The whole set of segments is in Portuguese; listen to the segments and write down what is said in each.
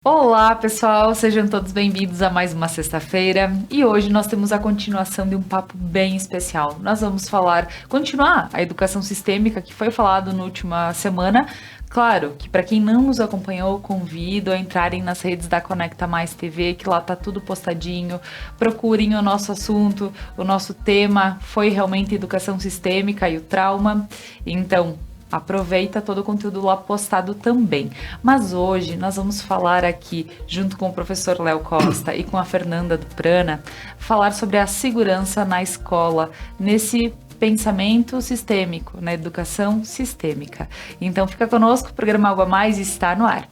Olá, pessoal, sejam todos bem-vindos a mais uma sexta-feira e hoje nós temos a continuação de um papo bem especial. Nós vamos continuar a educação sistêmica que foi falado na última semana. Claro que para quem não nos acompanhou, convido a entrarem nas redes da Conecta Mais TV, que lá tá tudo postadinho. Procurem o nosso assunto, o nosso tema foi realmente educação sistêmica e o trauma. Então, aproveita todo o conteúdo lá postado também. Mas hoje nós vamos falar aqui, junto com o professor Léo Costa e com a Fernanda do Prana, falar sobre a segurança na escola, nesse pensamento sistêmico, na educação sistêmica. Então fica conosco, o programa Algo a Mais está no ar.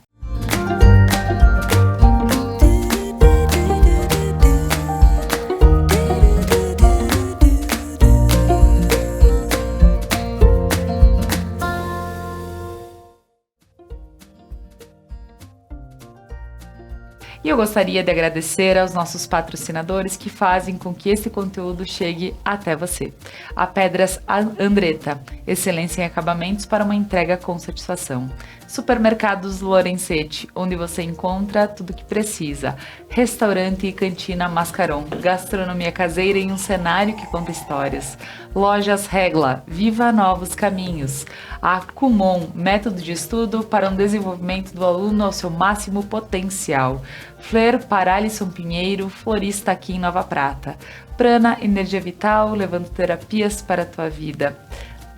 E eu gostaria de agradecer aos nossos patrocinadores que fazem com que esse conteúdo chegue até você. A Pedras Andretta, excelência em acabamentos para uma entrega com satisfação. Supermercados Lorenzetti, onde você encontra tudo o que precisa. Restaurante e Cantina Mascaron, gastronomia caseira em um cenário que conta histórias. Lojas Regla, viva novos caminhos. A Kumon, método de estudo para um desenvolvimento do aluno ao seu máximo potencial. Flair para Alisson Pinheiro, florista aqui em Nova Prata. Prana, energia vital, levando terapias para a tua vida.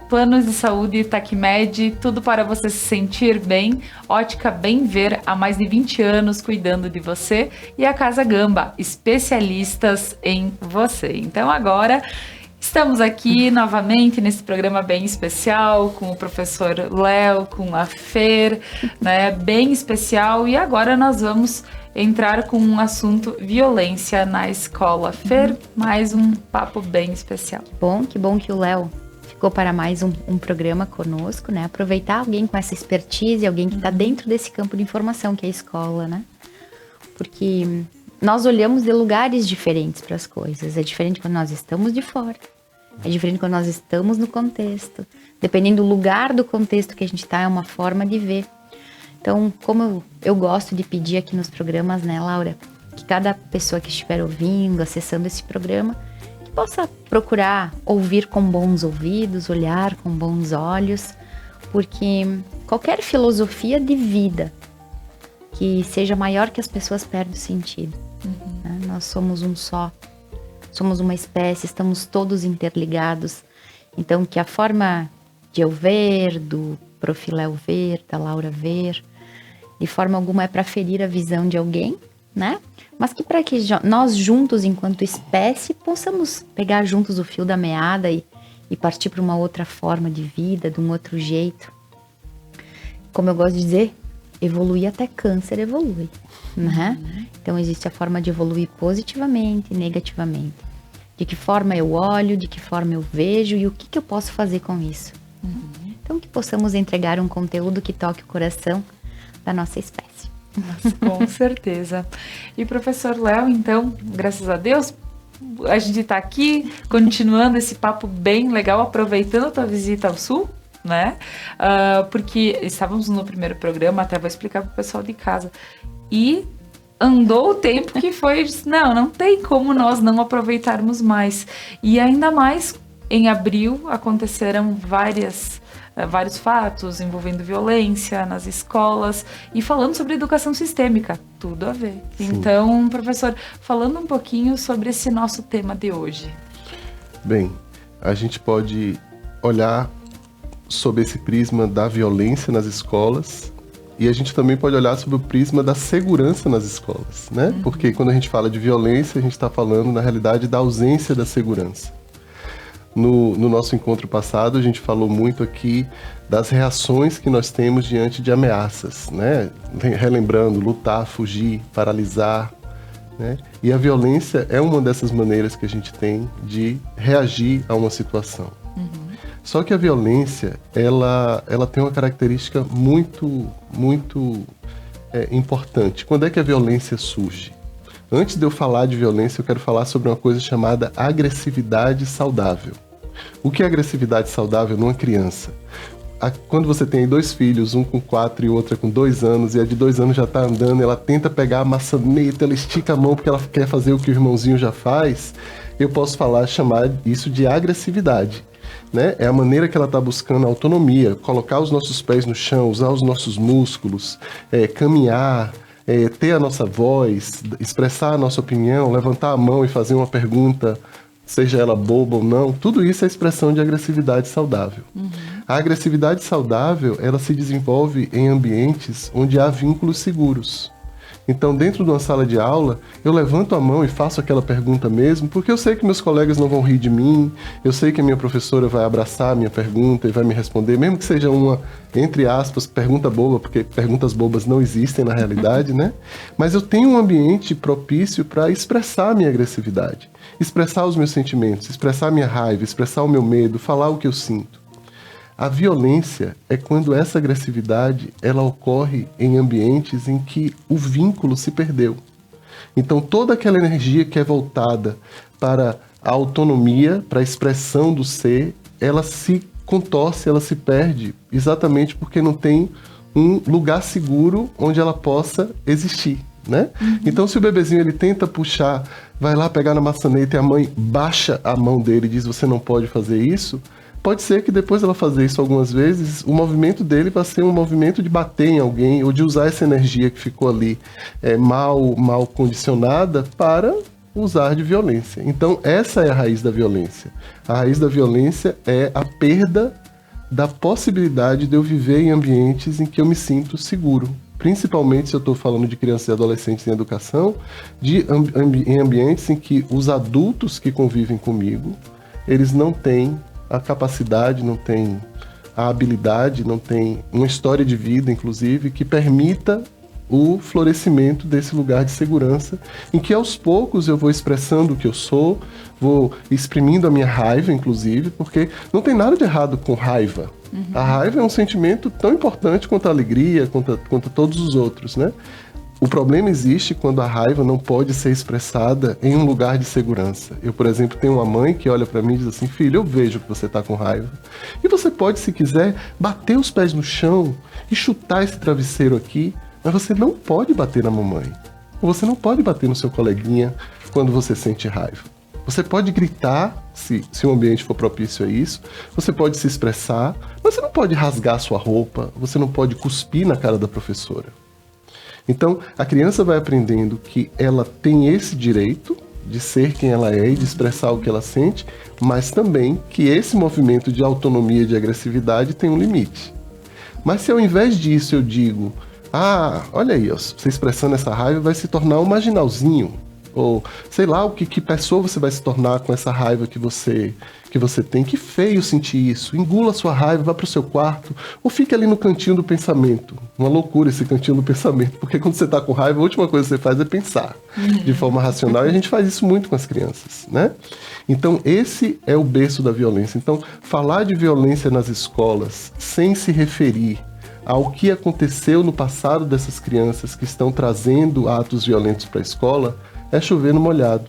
Planos de saúde Tacmed, tudo para você se sentir bem. Ótica Bem Ver, há mais de 20 anos cuidando de você. E a Casa Gamba, especialistas em você. Então agora estamos aqui novamente nesse programa bem especial com o professor Léo, com a Fer, né, bem especial. E agora nós vamos entrar com um assunto violência na escola. Fer, mais um papo bem especial. Que bom que o Léo ficou para mais um programa conosco, né? Aproveitar alguém com essa expertise, alguém que está dentro desse campo de informação que é a escola, né? Porque nós olhamos de lugares diferentes para as coisas. É diferente quando nós estamos de fora. É diferente quando nós estamos no contexto. Dependendo do lugar do contexto que a gente está, é uma forma de ver. Então, como eu gosto de pedir aqui nos programas, né, Laura? Que cada pessoa que estiver ouvindo, acessando esse programa, que possa procurar ouvir com bons ouvidos, olhar com bons olhos, porque qualquer filosofia de vida que seja maior que as pessoas perde o sentido. Né? Nós somos um só, somos uma espécie, estamos todos interligados. Então, que a forma de eu ver, do Prof. Léo ver, da Laura ver, de forma alguma é para ferir a visão de alguém, né? Mas que para que nós juntos, enquanto espécie, possamos pegar juntos o fio da meada e partir para uma outra forma de vida, de um outro jeito. Como eu gosto de dizer, evoluir até câncer evolui, né? Então existe a forma de evoluir positivamente e negativamente. De que forma eu olho, de que forma eu vejo e o que eu posso fazer com isso. Então que possamos entregar um conteúdo que toque o coração da nossa espécie. Mas, com certeza. E professor Léo, então, graças a Deus, a gente está aqui continuando esse papo bem legal, aproveitando a tua visita ao Sul, né? Porque estávamos no primeiro programa, até vou explicar para o pessoal de casa, e andou o tempo que foi, não tem como nós não aproveitarmos mais. E ainda mais, em abril, aconteceram vários fatos envolvendo violência nas escolas e falando sobre educação sistêmica, tudo a ver. Sim. Então, professor, falando um pouquinho sobre esse nosso tema de hoje. Bem, a gente pode olhar sob esse prisma da violência nas escolas e a gente também pode olhar sob o prisma da segurança nas escolas, né? Porque quando a gente fala de violência, a gente está falando, na realidade, da ausência da segurança. No nosso encontro passado, a gente falou muito aqui das reações que nós temos diante de ameaças, né? Relembrando, lutar, fugir, paralisar, né? E a violência é uma dessas maneiras que a gente tem de reagir a uma situação. Só que a violência, ela tem uma característica muito importante. Quando é que a violência surge? Antes de eu falar de violência, eu quero falar sobre uma coisa chamada agressividade saudável. O que é agressividade saudável numa criança? quando você tem 2 filhos, um com 4 e outra com 2 anos, e a de 2 anos já tá andando, ela tenta pegar a maçaneta, ela estica a mão porque ela quer fazer o que o irmãozinho já faz, eu posso chamar isso de agressividade. Né? É a maneira que ela está buscando a autonomia, colocar os nossos pés no chão, usar os nossos músculos, caminhar, ter a nossa voz, expressar a nossa opinião, levantar a mão e fazer uma pergunta, seja ela boba ou não. Tudo isso é expressão de agressividade saudável. A agressividade saudável, ela se desenvolve em ambientes onde há vínculos seguros. Então, dentro de uma sala de aula, eu levanto a mão e faço aquela pergunta mesmo, porque eu sei que meus colegas não vão rir de mim, eu sei que a minha professora vai abraçar a minha pergunta e vai me responder, mesmo que seja uma, entre aspas, pergunta boba, porque perguntas bobas não existem na realidade, né? Mas eu tenho um ambiente propício para expressar a minha agressividade, expressar os meus sentimentos, expressar a minha raiva, expressar o meu medo, falar o que eu sinto. A violência é quando essa agressividade ela ocorre em ambientes em que o vínculo se perdeu. Então toda aquela energia que é voltada para a autonomia, para a expressão do ser, ela se contorce, ela se perde, exatamente porque não tem um lugar seguro onde ela possa existir, né? Então se o bebezinho ele tenta puxar, vai lá pegar na maçaneta e a mãe baixa a mão dele e diz você não pode fazer isso, pode ser que depois dela fazer isso algumas vezes, o movimento dele vai ser um movimento de bater em alguém ou de usar essa energia que ficou ali mal condicionada para usar de violência. Então essa é a raiz da violência. A raiz da violência é a perda da possibilidade de eu viver em ambientes em que eu me sinto seguro. Principalmente se eu estou falando de crianças e adolescentes em educação, em ambientes em que os adultos que convivem comigo, eles não têm a capacidade, não tem a habilidade, não tem uma história de vida, inclusive, que permita o florescimento desse lugar de segurança, em que aos poucos eu vou expressando o que eu sou, vou exprimindo a minha raiva, inclusive, porque não tem nada de errado com raiva. A raiva é um sentimento tão importante quanto a alegria, quanto todos os outros, né? O problema existe quando a raiva não pode ser expressada em um lugar de segurança. Eu, por exemplo, tenho uma mãe que olha para mim e diz assim, filho, eu vejo que você está com raiva. E você pode, se quiser, bater os pés no chão e chutar esse travesseiro aqui, mas você não pode bater na mamãe. Ou você não pode bater no seu coleguinha quando você sente raiva. Você pode gritar, se o ambiente for propício a isso, você pode se expressar, mas você não pode rasgar sua roupa, você não pode cuspir na cara da professora. Então, a criança vai aprendendo que ela tem esse direito de ser quem ela é e de expressar o que ela sente, mas também que esse movimento de autonomia e de agressividade tem um limite. Mas se ao invés disso eu digo, olha aí, você expressando essa raiva vai se tornar um marginalzinho, ou sei lá, que pessoa você vai se tornar com essa raiva que você tem. Que feio sentir isso. Engula a sua raiva, vá pro seu quarto, ou fique ali no cantinho do pensamento. Uma loucura esse cantinho do pensamento, porque quando você tá com raiva, a última coisa que você faz é pensar de forma racional, e a gente faz isso muito com as crianças, né? Então esse é o berço da violência. Então falar de violência nas escolas sem se referir ao que aconteceu no passado dessas crianças que estão trazendo atos violentos para a escola é chover no molhado.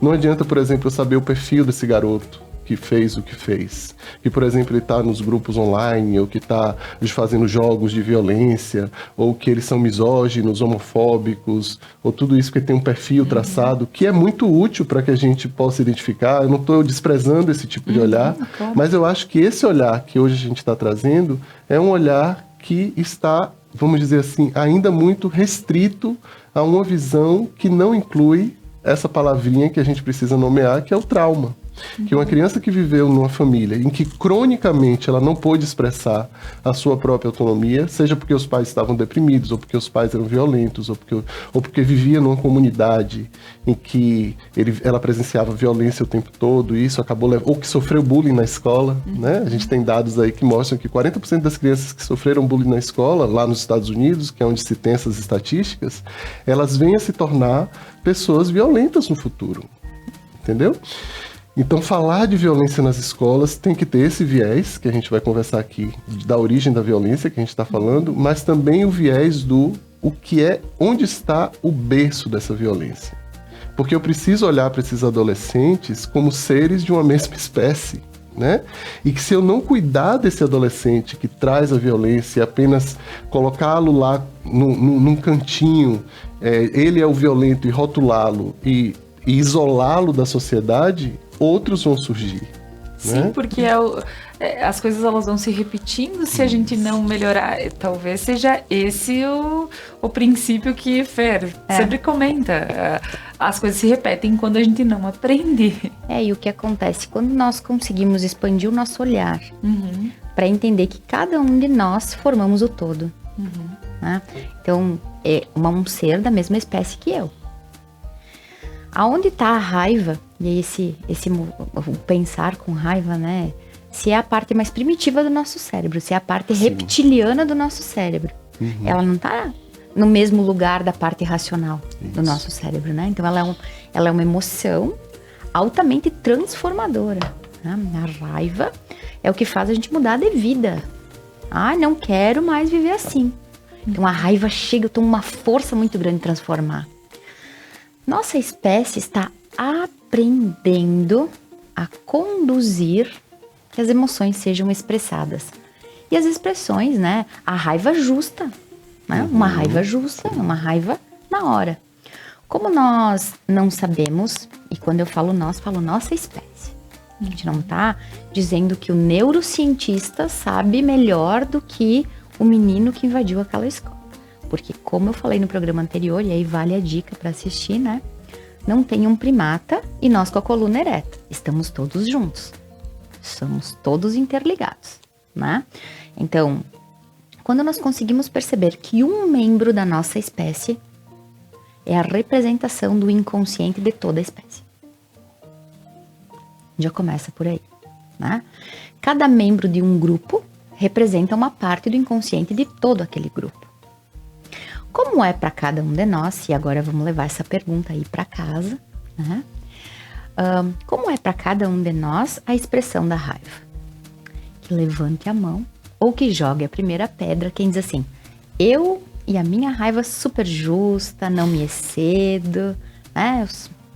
Não adianta, por exemplo, eu saber o perfil desse garoto que fez o que fez. Que, por exemplo, ele está nos grupos online, ou que está fazendo jogos de violência, ou que eles são misóginos, homofóbicos, ou tudo isso que tem um perfil traçado, que é muito útil para que a gente possa identificar. Eu não estou desprezando esse tipo de olhar, mas eu acho que esse olhar que hoje a gente está trazendo é um olhar que está, vamos dizer assim, ainda muito restrito a uma visão que não inclui essa palavrinha que a gente precisa nomear, que é o trauma. Que uma criança que viveu numa família em que cronicamente ela não pôde expressar a sua própria autonomia, seja porque os pais estavam deprimidos, ou porque os pais eram violentos, ou porque vivia numa comunidade em que ela presenciava violência o tempo todo, e isso acabou ou que sofreu bullying na escola, né? A gente tem dados aí que mostram que 40% das crianças que sofreram bullying na escola, lá nos Estados Unidos, que é onde se tem essas estatísticas, elas vêm a se tornar pessoas violentas no futuro, entendeu? Então, falar de violência nas escolas tem que ter esse viés, que a gente vai conversar aqui, da origem da violência que a gente está falando, mas também o viés onde está o berço dessa violência. Porque eu preciso olhar para esses adolescentes como seres de uma mesma espécie, né? E que se eu não cuidar desse adolescente que traz a violência e apenas colocá-lo lá num cantinho, ele é o violento e rotulá-lo e isolá-lo da sociedade, outros vão surgir. Sim, né? porque as coisas elas vão se repetindo se a gente não melhorar. Talvez seja esse o princípio que Fer sempre comenta. As coisas se repetem quando a gente não aprende. E o que acontece? Quando nós conseguimos expandir o nosso olhar para entender que cada um de nós formamos o todo. Né? Então, é um ser da mesma espécie que eu. Aonde está a raiva, e aí o pensar com raiva, né? Se é a parte mais primitiva do nosso cérebro, se é a parte reptiliana do nosso cérebro. Ela não está no mesmo lugar da parte racional do nosso cérebro, né? Então ela é uma emoção altamente transformadora. Né? A raiva é o que faz a gente mudar de vida. Não quero mais viver assim. Então a raiva chega, eu tenho uma força muito grande de transformar. Nossa espécie está aprendendo a conduzir que as emoções sejam expressadas. E as expressões, né? A raiva justa, né? Uma raiva justa, uma raiva na hora. Como nós não sabemos, e quando eu falo nós, falo nossa espécie. A gente não está dizendo que o neurocientista sabe melhor do que o menino que invadiu aquela escola. Porque como eu falei no programa anterior, e aí vale a dica para assistir, né? Não tem um primata e nós com a coluna ereta. Estamos todos juntos. Somos todos interligados, né? Então, quando nós conseguimos perceber que um membro da nossa espécie é a representação do inconsciente de toda a espécie. Já começa por aí, né? Cada membro de um grupo representa uma parte do inconsciente de todo aquele grupo. Como é para cada um de nós, e agora vamos levar essa pergunta aí para casa, né? Como é para cada um de nós a expressão da raiva? Que levante a mão ou que jogue a primeira pedra quem diz assim, eu e a minha raiva super justa, não me excedo, né? Eu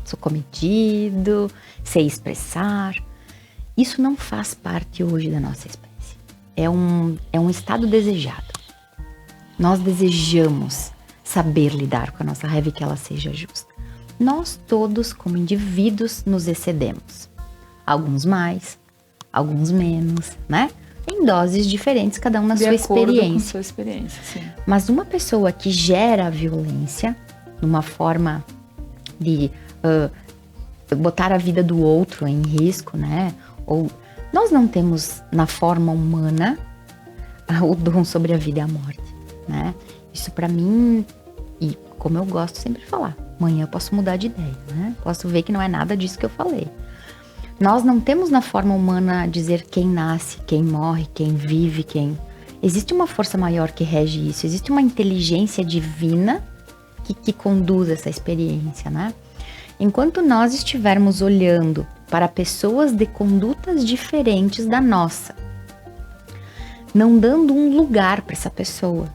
sou comedido, sei expressar. Isso não faz parte hoje da nossa espécie. É um estado desejado. Nós desejamos saber lidar com a nossa raiva e que ela seja justa. Nós todos, como indivíduos, nos excedemos. Alguns mais, alguns menos, né? Em doses diferentes, cada um na sua experiência. Com sua experiência, sim. Mas uma pessoa que gera a violência, numa forma de botar a vida do outro em risco, né? Ou nós não temos na forma humana o dom sobre a vida e a morte, né? Isso para mim, e como eu gosto sempre de falar, amanhã eu posso mudar de ideia, né? Posso ver que não é nada disso que eu falei. Nós não temos na forma humana dizer quem nasce, quem morre, quem vive, quem... Existe uma força maior que rege isso, existe uma inteligência divina que conduz essa experiência, né? Enquanto nós estivermos olhando para pessoas de condutas diferentes da nossa, não dando um lugar para essa pessoa,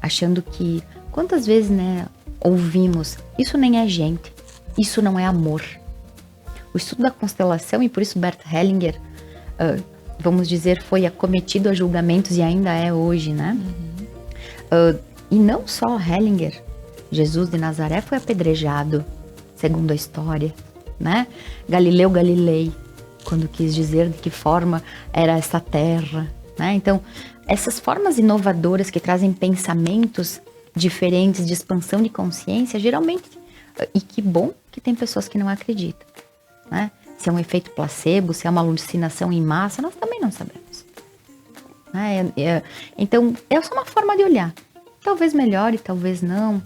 achando que, quantas vezes, né, ouvimos, isso nem é gente, isso não é amor. O estudo da constelação, e por isso Bert Hellinger, vamos dizer, foi acometido a julgamentos e ainda é hoje, né? E não só Hellinger, Jesus de Nazaré foi apedrejado, segundo a história, né? Galileu Galilei, quando quis dizer de que forma era essa terra, né? Então, essas formas inovadoras que trazem pensamentos diferentes de expansão de consciência, geralmente, e que bom que tem pessoas que não acreditam, né? Se é um efeito placebo, se é uma alucinação em massa, nós também não sabemos. Então, é só uma forma de olhar. Talvez melhore, talvez não.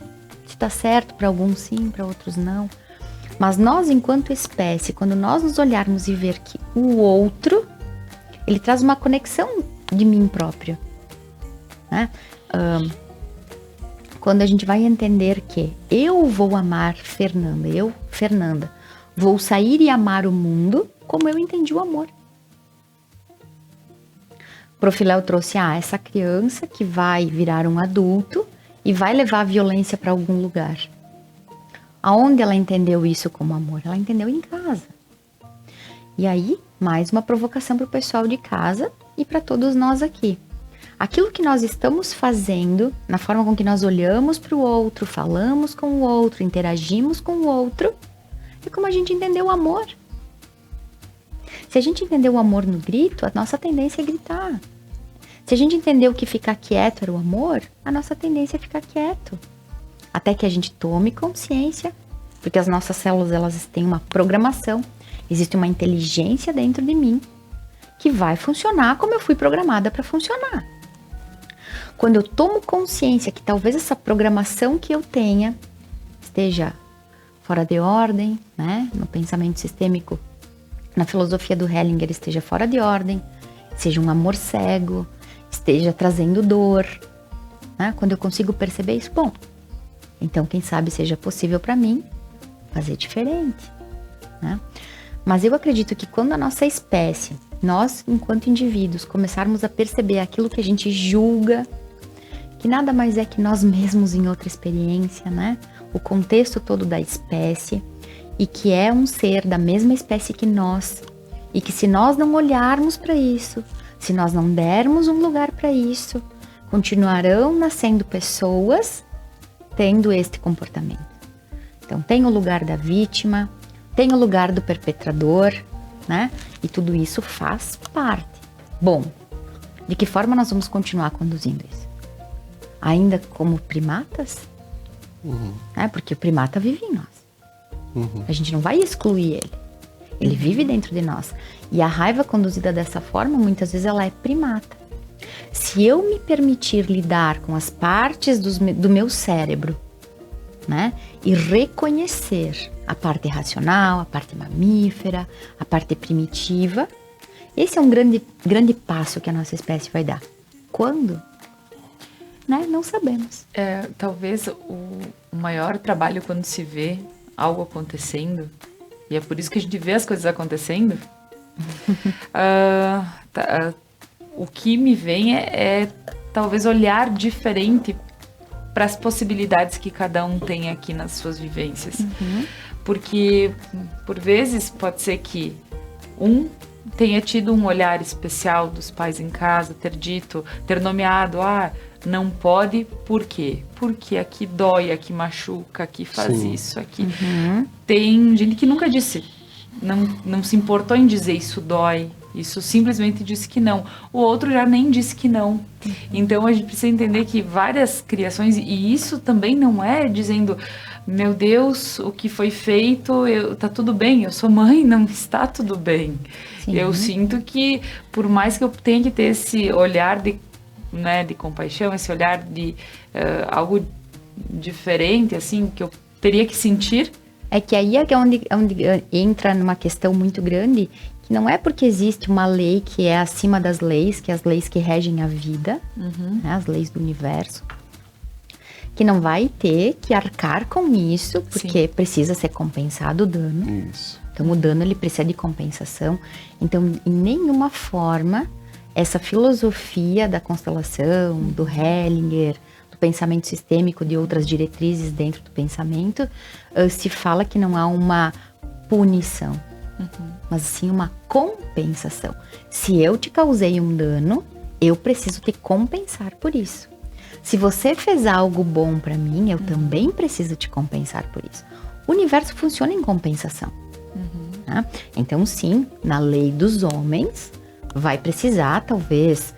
Se está certo para alguns sim, para outros não. Mas nós, enquanto espécie, quando nós nos olharmos e ver que o outro, ele traz uma conexão de mim próprio, né? Quando a gente vai entender que eu vou amar Fernanda, vou sair e amar o mundo como eu entendi o amor. Profiléu trouxe essa criança que vai virar um adulto e vai levar a violência para algum lugar. Aonde ela entendeu isso como amor? Ela entendeu em casa. E aí, mais uma provocação para o pessoal de casa e para todos nós aqui. Aquilo que nós estamos fazendo, na forma com que nós olhamos para o outro, falamos com o outro, interagimos com o outro, é como a gente entendeu o amor. Se a gente entendeu o amor no grito, a nossa tendência é gritar. Se a gente entendeu que ficar quieto era o amor, a nossa tendência é ficar quieto. Até que a gente tome consciência, porque as nossas células, elas têm uma programação, existe uma inteligência dentro de mim que vai funcionar como eu fui programada para funcionar. Quando eu tomo consciência que talvez essa programação que eu tenha esteja fora de ordem, né? No pensamento sistêmico, na filosofia do Hellinger, esteja fora de ordem, seja um amor cego, esteja trazendo dor, né? Quando eu consigo perceber isso, bom, então quem sabe seja possível para mim fazer diferente, né? Mas eu acredito que quando a nossa espécie, nós enquanto indivíduos, começarmos a perceber aquilo que a gente julga, que nada mais é que nós mesmos em outra experiência, né? O contexto todo da espécie, e que é um ser da mesma espécie que nós, e que se nós não olharmos para isso, se nós não dermos um lugar para isso, continuarão nascendo pessoas tendo este comportamento. Então tem o lugar da vítima, tem o lugar do perpetrador, né? E tudo isso faz parte. Bom, de que forma nós vamos continuar conduzindo isso? Ainda como primatas? Porque o primata vive em nós. A gente não vai excluir ele. Ele vive dentro de nós. E a raiva conduzida dessa forma, muitas vezes ela é primata. Se eu me permitir lidar com as partes do meu cérebro, né? E reconhecer a parte racional, a parte mamífera, a parte primitiva, esse é um grande passo que a nossa espécie vai dar. Quando? Né? Não sabemos. Talvez o maior trabalho quando se vê algo acontecendo, e é por isso que a gente vê as coisas acontecendo, o que me vem é talvez olhar diferente para as possibilidades que cada um tem aqui nas suas vivências. Porque, por vezes, pode ser que tenha tido um olhar especial dos pais em casa, ter nomeado, não pode, por quê? Porque aqui dói, aqui machuca, aqui faz isso, aqui. Tem gente que nunca disse, não se importou em dizer isso dói, isso simplesmente disse que não. O outro já nem disse que não. Então a gente precisa entender que várias criações, e isso também não é dizendo, meu Deus, o que foi feito, tá tudo bem, eu sou mãe, não está tudo bem. Sim. Eu sinto que, por mais que eu tenha que ter esse olhar de compaixão, esse olhar de algo diferente, assim, que eu teria que sentir. É que aí é onde entra numa questão muito grande, que não é porque existe uma lei que é acima das leis, que é as leis que regem a vida, né, as leis do universo, que não vai ter que arcar com isso, porque precisa ser compensado o dano. Isso. Então o dano ele precisa de compensação. Então, em nenhuma forma, essa filosofia da constelação, do Hellinger, do pensamento sistêmico, de outras diretrizes dentro do pensamento, se fala que não há uma punição, mas sim uma compensação. Se eu te causei um dano, eu preciso te compensar por isso. Se você fez algo bom para mim, eu também preciso te compensar por isso. O universo funciona em compensação. Né? Então, sim, na lei dos homens, vai precisar, talvez,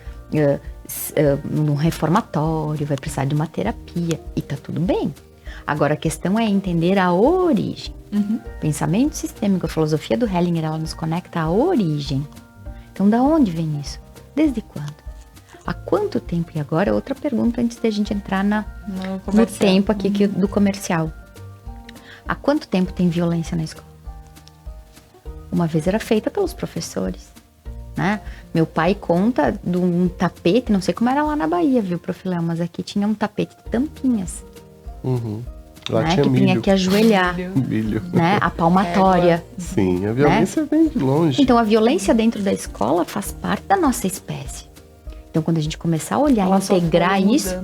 num reformatório, vai precisar de uma terapia, e tá tudo bem. Agora, a questão é entender a origem. Pensamento sistêmico, a filosofia do Hellinger, ela nos conecta à origem. Então, da onde vem isso? Desde quando? Há quanto tempo? E agora, outra pergunta antes da gente entrar no tempo aqui do comercial. Há quanto tempo tem violência na escola? Uma vez era feita pelos professores. Né? Meu pai conta de um tapete, não sei como era lá na Bahia, viu, Profiléu, mas aqui tinha um tapete de tampinhas. Lá né? tinha que milho. tinha que ajoelhar. Milho. Né? A palmatória. Sim, a violência vem de longe. Então, a violência dentro da escola faz parte da nossa espécie. Então, quando a gente começar a olhar e integrar isso...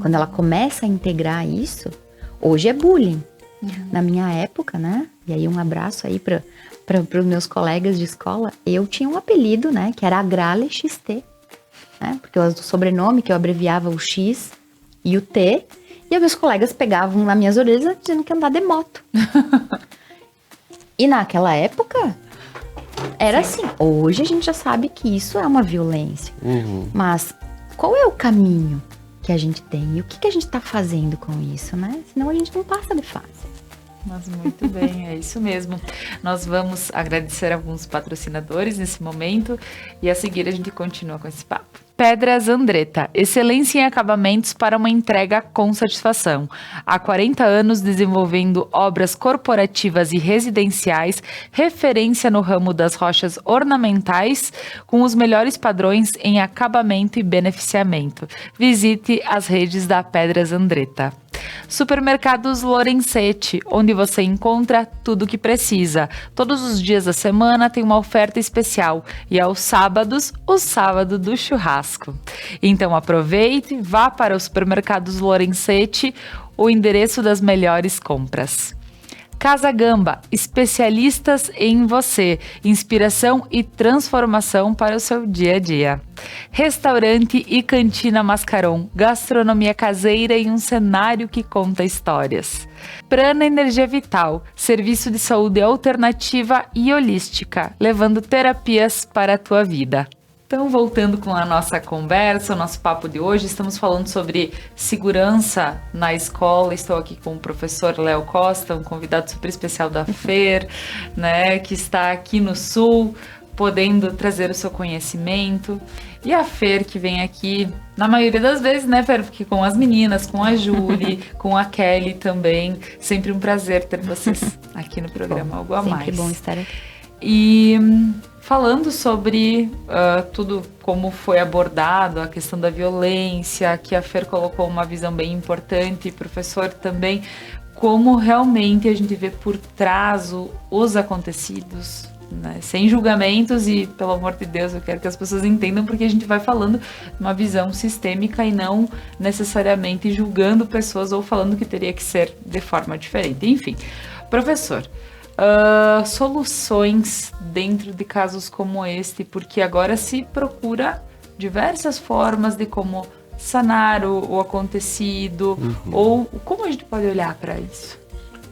Quando ela começa a integrar isso, hoje é bullying. Na minha época, né? E aí um abraço aí para para os meus colegas de escola, eu tinha um apelido, né, que era Agrale XT, né, porque o sobrenome que eu abreviava o X e o T, e os meus colegas pegavam nas minhas orelhas dizendo que andar de moto. E naquela época, era assim. Hoje a gente já sabe que isso é uma violência. Mas qual é o caminho que a gente tem? E o que a gente está fazendo com isso, né? Senão a gente não passa de fase. Mas muito bem, é isso mesmo. Nós vamos agradecer alguns patrocinadores nesse momento e a seguir a gente continua com esse papo. Pedras Andretta, excelência em acabamentos para uma entrega com satisfação. Há 40 anos desenvolvendo obras corporativas e residenciais, referência no ramo das rochas ornamentais, com os melhores padrões em acabamento e beneficiamento. Visite as redes da Pedras Andretta. Supermercados Lorenzetti, onde você encontra tudo o que precisa. Todos os dias da semana tem uma oferta especial e aos sábados, o sábado do churrasco. Então aproveite, vá para os Supermercados Lorenzetti, o endereço das melhores compras. Casa Gamba, especialistas em você, inspiração e transformação para o seu dia a dia. Restaurante e Cantina Mascaron, gastronomia caseira em um cenário que conta histórias. Prana Energia Vital, serviço de saúde alternativa e holística, levando terapias para a tua vida. Então, voltando com a nossa conversa, o nosso papo de hoje, estamos falando sobre segurança na escola. Estou aqui com o professor Léo Costa, um convidado super especial da FER, né, que está aqui no Sul, podendo trazer o seu conhecimento. E a Fer, que vem aqui, na maioria das vezes, né, Fer? Porque com as meninas, com a Júlia, com a Kelly também. Sempre um prazer ter vocês aqui no programa Algo a Mais. Sempre bom estar aqui. E falando sobre tudo como foi abordado, a questão da violência, que a Fer colocou uma visão bem importante, e professor também, como realmente a gente vê por trás os acontecidos, né? Sem julgamentos e, pelo amor de Deus, eu quero que as pessoas entendam, porque a gente vai falando de uma visão sistêmica e não necessariamente julgando pessoas ou falando que teria que ser de forma diferente. Enfim, professor, soluções dentro de casos como este, porque agora se procura diversas formas de como sanar o acontecido, ou como a gente pode olhar para isso?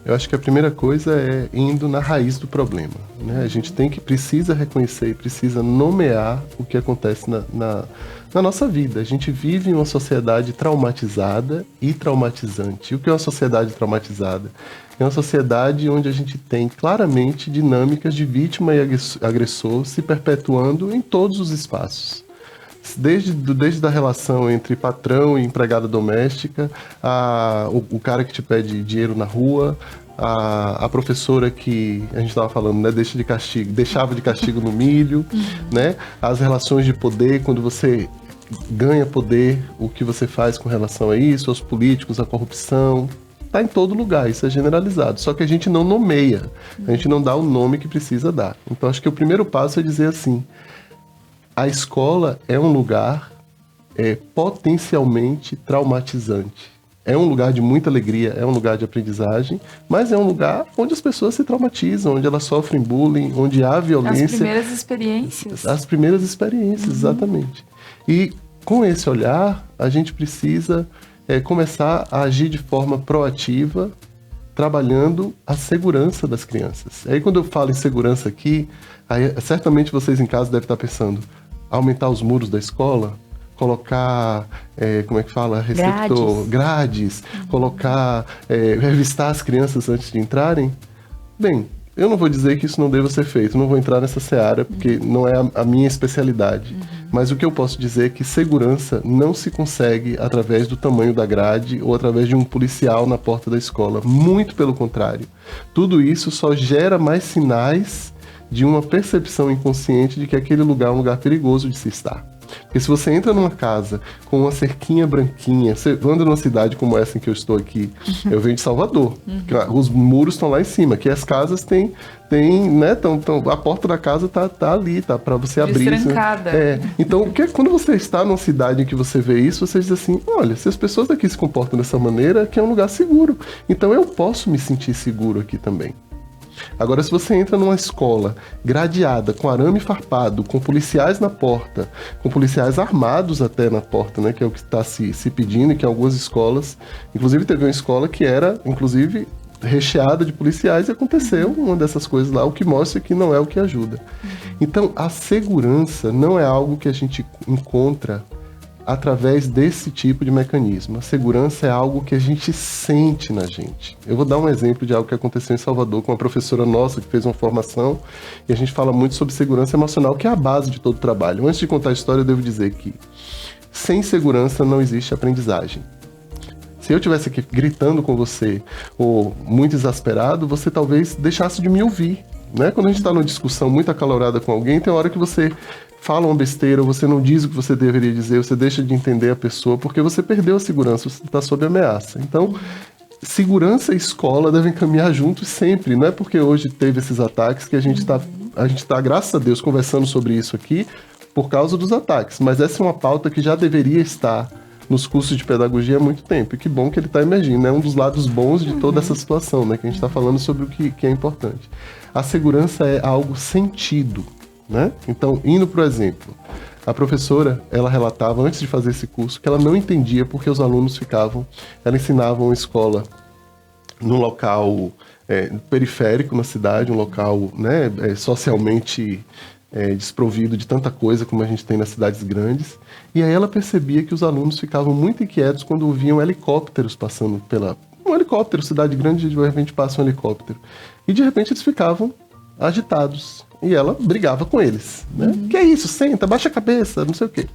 Eu acho que a primeira coisa é indo na raiz do problema, né? A gente precisa reconhecer e precisa nomear o que acontece na nossa vida. A gente vive em uma sociedade traumatizada e traumatizante. E o que é uma sociedade traumatizada? É uma sociedade onde a gente tem claramente dinâmicas de vítima e agressor se perpetuando em todos os espaços. Desde a relação entre patrão e empregada doméstica, o cara que te pede dinheiro na rua, a professora que a gente estava falando, né, deixava de castigo no milho, né, as relações de poder, quando você ganha poder, o que você faz com relação a isso, aos políticos, a corrupção, está em todo lugar, isso é generalizado, só que a gente não nomeia, a gente não dá o nome que precisa dar. Então acho que o primeiro passo é dizer assim: a escola é um lugar potencialmente traumatizante. É um lugar de muita alegria, é um lugar de aprendizagem, mas é um lugar onde as pessoas se traumatizam, onde elas sofrem bullying, onde há violência. As primeiras experiências. As primeiras experiências, exatamente. E com esse olhar, a gente precisa começar a agir de forma proativa, trabalhando a segurança das crianças. Aí quando eu falo em segurança aqui, certamente vocês em casa devem estar pensando: aumentar os muros da escola, colocar, receptor, grades, colocar, revistar as crianças antes de entrarem. Bem, eu não vou dizer que isso não deva ser feito, não vou entrar nessa seara, porque não é a minha especialidade. Mas o que eu posso dizer é que segurança não se consegue através do tamanho da grade ou através de um policial na porta da escola. Muito pelo contrário. Tudo isso só gera mais sinais de uma percepção inconsciente de que aquele lugar é um lugar perigoso de se estar. Porque se você entra numa casa com uma cerquinha branquinha, você anda numa cidade como essa em que eu estou aqui, eu venho de Salvador, os muros estão lá em cima, que as casas têm né, a porta da casa tá ali, tá para você abrir. Destrancada. Então, quando você está numa cidade em que você vê isso, você diz assim: olha, se as pessoas daqui se comportam dessa maneira, aqui é um lugar seguro, então eu posso me sentir seguro aqui também. Agora, se você entra numa escola gradeada, com arame farpado, com policiais na porta, com policiais armados até na porta, né, que é o que está se pedindo, e que em algumas escolas, inclusive teve uma escola que era, inclusive, recheada de policiais, e aconteceu uma dessas coisas lá, o que mostra que não é o que ajuda. Então, a segurança não é algo que a gente encontra através desse tipo de mecanismo. A segurança é algo que a gente sente na gente. Eu vou dar um exemplo de algo que aconteceu em Salvador com uma professora nossa que fez uma formação, e a gente fala muito sobre segurança emocional, que é a base de todo o trabalho. Antes de contar a história, eu devo dizer que sem segurança não existe aprendizagem. Se eu estivesse aqui gritando com você, ou muito exasperado, você talvez deixasse de me ouvir, né? Quando a gente está numa discussão muito acalorada com alguém, tem hora que você fala uma besteira, você não diz o que você deveria dizer, você deixa de entender a pessoa, porque você perdeu a segurança, você está sob ameaça. Então, segurança e escola devem caminhar juntos sempre. Não é porque hoje teve esses ataques que a gente está, graças a Deus, conversando sobre isso aqui por causa dos ataques. Mas essa é uma pauta que já deveria estar nos cursos de pedagogia há muito tempo. E que bom que ele está emergindo. É um dos lados bons de toda essa situação, né? Que a gente está falando sobre o que é importante. A segurança é algo sentido, né? Então, indo para o exemplo, a professora, ela relatava, antes de fazer esse curso, que ela não entendia porque os alunos ela ensinava uma escola num local periférico na cidade, um local, né, socialmente desprovido de tanta coisa como a gente tem nas cidades grandes, e aí ela percebia que os alunos ficavam muito inquietos quando ouviam helicópteros passando um helicóptero, cidade grande, de repente passa um helicóptero, e de repente eles ficavam agitados. E ela brigava com eles, né? Que é isso? Senta, baixa a cabeça, não sei o quê.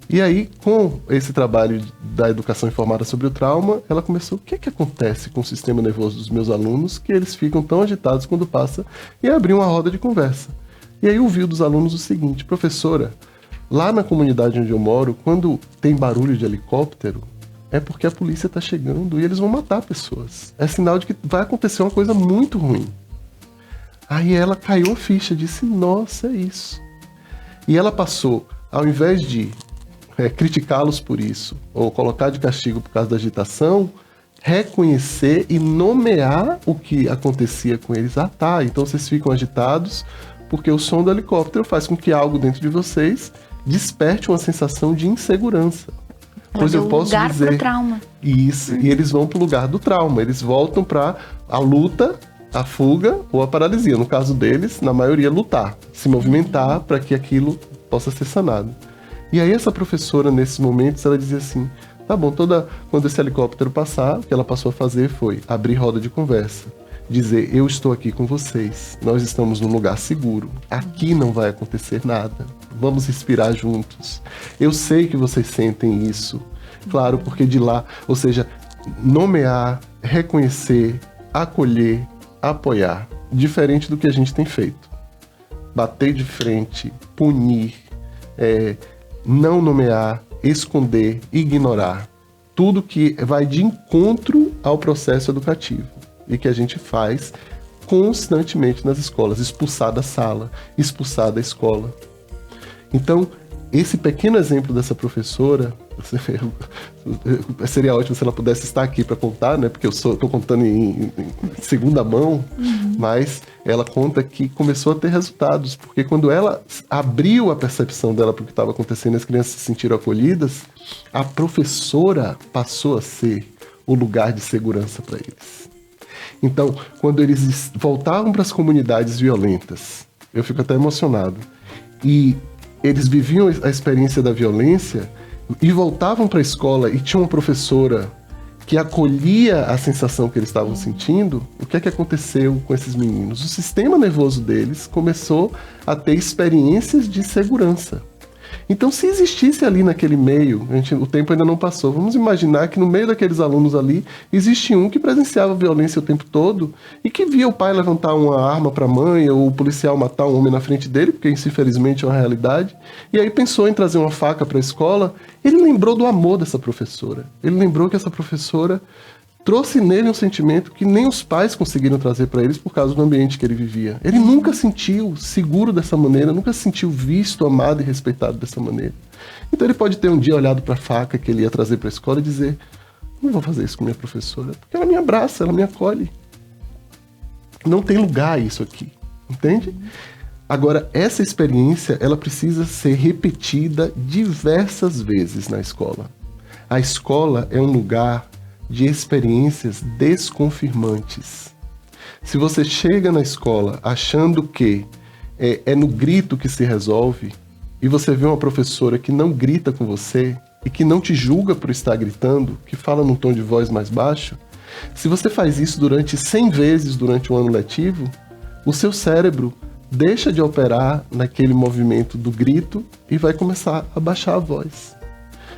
E aí, com esse trabalho da educação informada sobre o trauma, ela começou, o que é que acontece com o sistema nervoso dos meus alunos que eles ficam tão agitados quando passa? E abriu uma roda de conversa. E aí ouviu dos alunos o seguinte: professora, lá na comunidade onde eu moro, quando tem barulho de helicóptero, é porque a polícia está chegando e eles vão matar pessoas. É sinal de que vai acontecer uma coisa muito ruim. Aí ela caiu a ficha, disse, nossa, é isso. E ela passou, ao invés de criticá-los por isso, ou colocar de castigo por causa da agitação, reconhecer e nomear o que acontecia com eles. Ah, tá, então vocês ficam agitados porque o som do helicóptero faz com que algo dentro de vocês desperte uma sensação de insegurança. Pois eu posso dizer... Pro trauma. Isso, e eles vão para o lugar do trauma, eles voltam para a luta, a fuga ou a paralisia. No caso deles, na maioria, lutar, se movimentar para que aquilo possa ser sanado. E aí essa professora, nesses momentos, ela dizia assim, tá bom, quando esse helicóptero passar, o que ela passou a fazer foi abrir roda de conversa, dizer, eu estou aqui com vocês, nós estamos num lugar seguro, aqui não vai acontecer nada, vamos respirar juntos. Eu sei que vocês sentem isso, claro, porque de lá, ou seja, nomear, reconhecer, acolher, apoiar, diferente do que a gente tem feito. Bater de frente, punir, não nomear, esconder, ignorar. Tudo que vai de encontro ao processo educativo e que a gente faz constantemente nas escolas. Expulsar da sala, expulsar da escola. Então, esse pequeno exemplo dessa professora, seria ótimo se ela pudesse estar aqui para contar, né? Porque eu estou contando em segunda mão, mas ela conta que começou a ter resultados, porque quando ela abriu a percepção dela para o que estava acontecendo, as crianças se sentiram acolhidas, a professora passou a ser o lugar de segurança para eles. Então, quando eles voltavam para as comunidades violentas, eu fico até emocionado, e eles viviam a experiência da violência e voltavam para a escola e tinha uma professora que acolhia a sensação que eles estavam sentindo, o que é que aconteceu com esses meninos? O sistema nervoso deles começou a ter experiências de segurança. Então, se existisse ali naquele meio, o tempo ainda não passou, vamos imaginar que no meio daqueles alunos ali, existe um que presenciava violência o tempo todo e que via o pai levantar uma arma para a mãe ou o policial matar um homem na frente dele, porque isso infelizmente é uma realidade, e aí pensou em trazer uma faca para a escola. Ele lembrou do amor dessa professora, ele lembrou que essa professora trouxe nele um sentimento que nem os pais conseguiram trazer para eles por causa do ambiente que ele vivia. Ele nunca se sentiu seguro dessa maneira, nunca se sentiu visto, amado e respeitado dessa maneira. Então ele pode ter um dia olhado para a faca que ele ia trazer para a escola e dizer, não vou fazer isso com minha professora, porque ela me abraça, ela me acolhe. Não tem lugar isso aqui, entende? Agora, essa experiência, ela precisa ser repetida diversas vezes na escola. A escola é um lugar de experiências desconfirmantes. Se você chega na escola achando que é no grito que se resolve, e você vê uma professora que não grita com você e que não te julga por estar gritando, que fala num tom de voz mais baixo, se você faz isso durante 100 vezes durante um ano letivo, o seu cérebro deixa de operar naquele movimento do grito e vai começar a baixar a voz.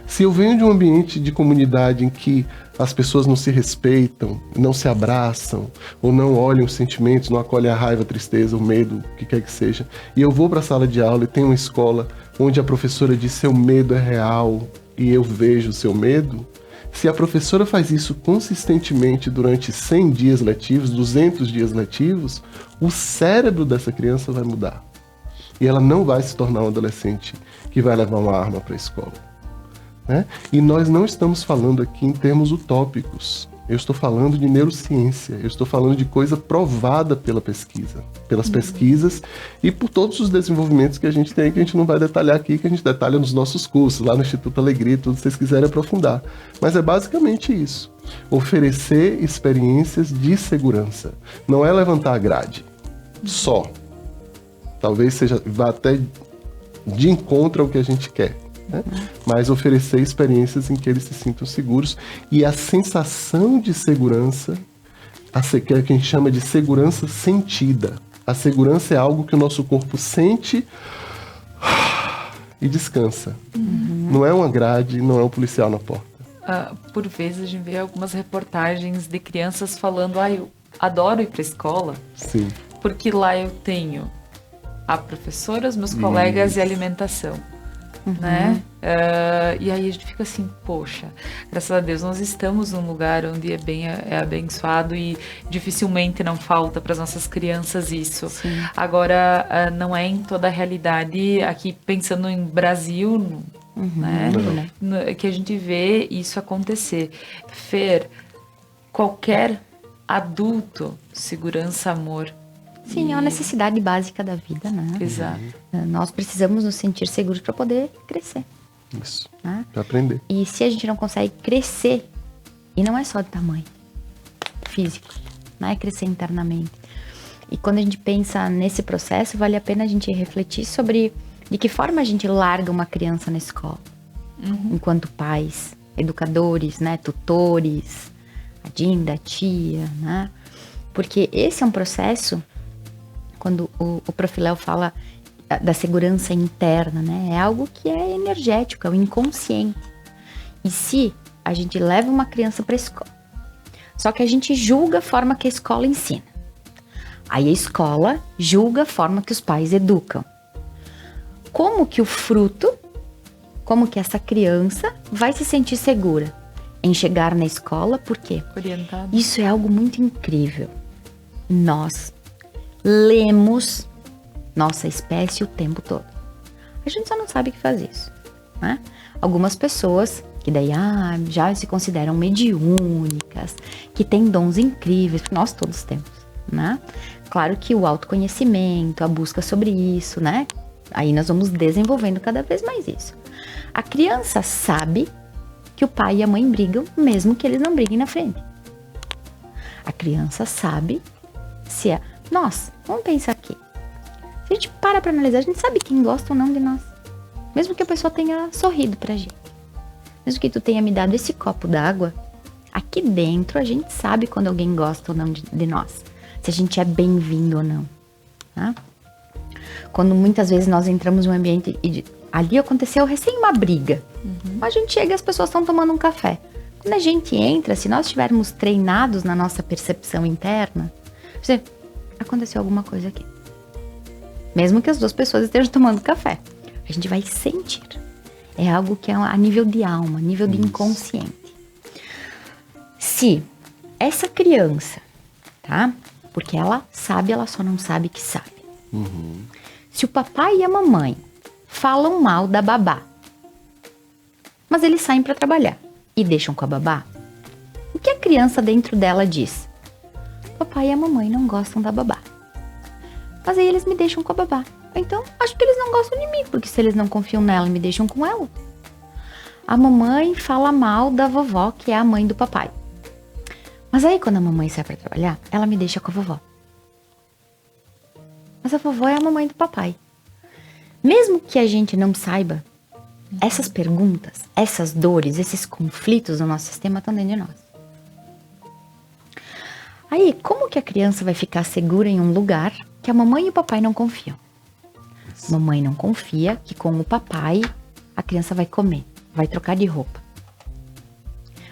Se eu venho de um ambiente de comunidade em que as pessoas não se respeitam, não se abraçam, ou não olham os sentimentos, não acolhem a raiva, a tristeza, o medo, o que quer que seja, e eu vou para a sala de aula e tem uma escola onde a professora diz seu medo é real e eu vejo o seu medo, se a professora faz isso consistentemente durante 100 dias letivos, 200 dias letivos, o cérebro dessa criança vai mudar. E ela não vai se tornar um adolescente que vai levar uma arma para a escola. Né? E nós não estamos falando aqui em termos utópicos. Eu estou falando de neurociência, eu estou falando de coisa provada pela pesquisa, pelas pesquisas e por todos os desenvolvimentos que a gente tem, que a gente não vai detalhar aqui, que a gente detalha nos nossos cursos, lá no Instituto Alegria, tudo que vocês quiserem aprofundar. Mas é basicamente isso, oferecer experiências de segurança. Não é levantar a grade, só. Talvez vá até de encontro ao que a gente quer. Né? Mas oferecer experiências em que eles se sintam seguros e a sensação de segurança, que a gente chama de segurança sentida. A segurança é algo que o nosso corpo sente e descansa. Não é uma grade, não é um policial na porta. Por vezes a gente vê algumas reportagens de crianças falando: eu adoro ir para a escola. Sim. Porque lá eu tenho a professora, os meus colegas e a alimentação. Né? E aí a gente fica assim, poxa, graças a Deus nós estamos num lugar onde é abençoado e dificilmente não falta para as nossas crianças isso. Sim. Agora, não é em toda a realidade, aqui pensando em Brasil, né? Que a gente vê isso acontecer. Fer, qualquer adulto, segurança, amor. Sim, é uma necessidade básica da vida, né? Exato. Nós precisamos nos sentir seguros para poder crescer. Isso, Né? para aprender. E se a gente não consegue crescer, e não é só de tamanho físico, não é crescer internamente. E quando a gente pensa nesse processo, vale a pena a gente refletir sobre de que forma a gente larga uma criança na escola. Enquanto pais, educadores, né, tutores, a Dinda, a tia, né? Porque esse é um processo, quando o Profiléu fala da segurança interna, né? É algo que é energético, é o inconsciente. E se a gente leva uma criança para a escola, só que a gente julga a forma que a escola ensina. Aí a escola julga a forma que os pais educam. Como que o fruto, como que essa criança vai se sentir segura em chegar na escola? Por quê? Orientado. Isso é algo muito incrível. Nós lemos nossa espécie o tempo todo. A gente só não sabe que faz isso, né? Algumas pessoas que daí já se consideram mediúnicas, que têm dons incríveis, que nós todos temos, né? Claro que o autoconhecimento, a busca sobre isso, né? Aí nós vamos desenvolvendo cada vez mais isso. A criança sabe que o pai e a mãe brigam, mesmo que eles não briguem na frente. A criança sabe se é... vamos pensar aqui. Se a gente para analisar, a gente sabe quem gosta ou não de nós. Mesmo que a pessoa tenha sorrido pra gente. Mesmo que tu tenha me dado esse copo d'água, aqui dentro a gente sabe quando alguém gosta ou não de nós. Se a gente é bem-vindo ou não. Tá? Quando muitas vezes nós entramos em um ambiente e ali aconteceu recém uma briga. A gente chega e as pessoas estão tomando um café. Quando a gente entra, se nós estivermos treinados na nossa percepção interna, aconteceu alguma coisa aqui. Mesmo que as duas pessoas estejam tomando café, a gente vai sentir. É algo que é a nível de alma, nível de inconsciente. Se essa criança, tá? Porque ela sabe, ela só não sabe que sabe. Se o papai e a mamãe falam mal da babá, mas eles saem para trabalhar e deixam com a babá, o que a criança dentro dela diz? papai e a mamãe não gostam da babá. Mas aí eles me deixam com a babá. Então, acho que eles não gostam de mim, porque se eles não confiam nela, me deixam com ela. A mamãe fala mal da vovó, que é a mãe do papai. Mas aí, quando a mamãe sai pra trabalhar, ela me deixa com a vovó. Mas a vovó é a mamãe do papai. Mesmo que a gente não saiba, essas perguntas, essas dores, esses conflitos no nosso sistema estão dentro de nós. Aí, como que a criança vai ficar segura em um lugar que a mamãe e o papai não confiam? Mamãe não confia que com o papai a criança vai comer, vai trocar de roupa.